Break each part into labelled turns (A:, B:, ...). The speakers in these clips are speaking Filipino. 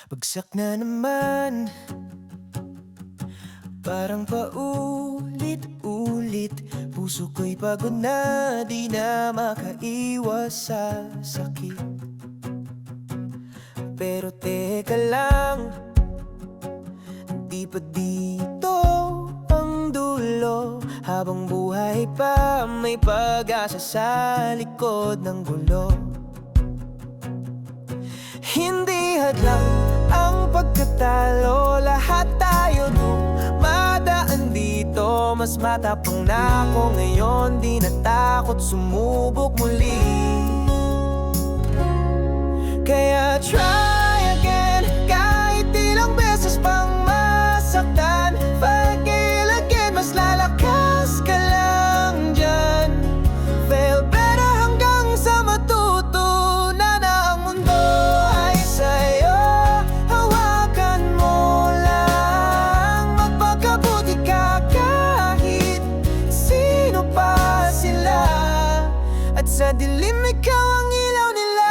A: Bagsak na naman, parang paulit-ulit. Puso ko'y pagod na, di na makaiwas sa sakit. Pero teka lang, di pa dito ang dulo. Habang buhay pa, may pag-asa sa likod ng gulo. Hindi hadlang ang pagkatalo, lahat tayo dumadaan dito. Mas matapang na ako ngayon, di natakot sumubok muli. Kaya try again, kahit ilang beses pang masaktan. Fail again, mas lalakas ka lang dyan. Fail better hanggang sa matutunan na ang mundo ay sa'yo. Hawakan mo lang, magpakabuti ka kahit sino pa sila. At sa dilim ikaw ang ilaw nila.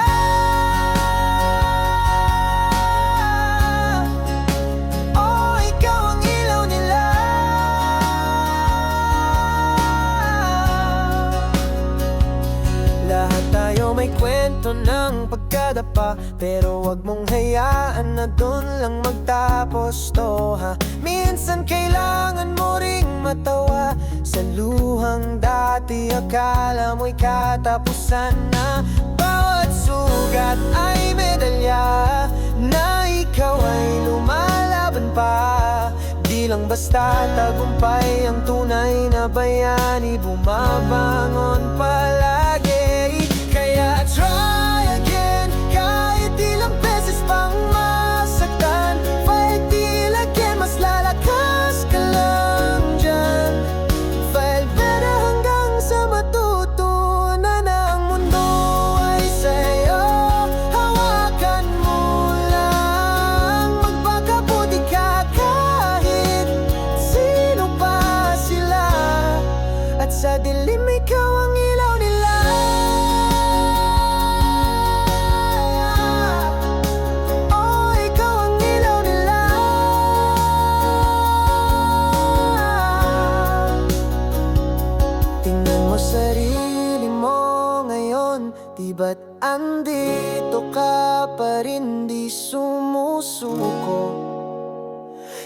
A: May kwento ng pagkadapa, pero wag mong hayaan na dun lang magtapos to, ha? Minsan kailangan mo ring matawa sa luhang dati akala mo'y katapusan na. Bawat sugat ay medalya na ikaw ay lumalaban pa. Di lang basta tagumpay ang tunay na bayani, bumabangon palagi. Kaya try again, kahit ilang beses pang masaktan. Fight till again, mas lalakas ka lang dyan. Fight better hanggang sa matutunan na ang mundo ay sa'yo. Hawakan mo lang, magpakabuti ka kahit sino pa sila. At sa dilim ikaw ang ilaw nila. Sarili mo ngayon, di ba't andito ka pa rin, di sumusuko?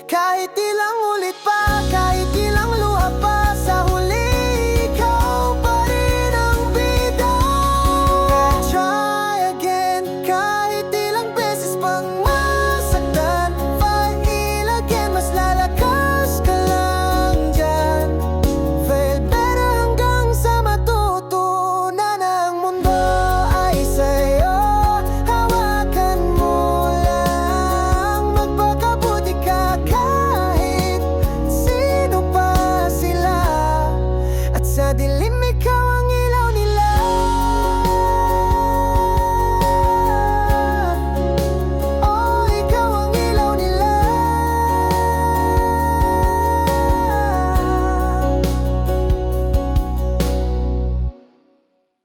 A: Kahit ilang ulit pa,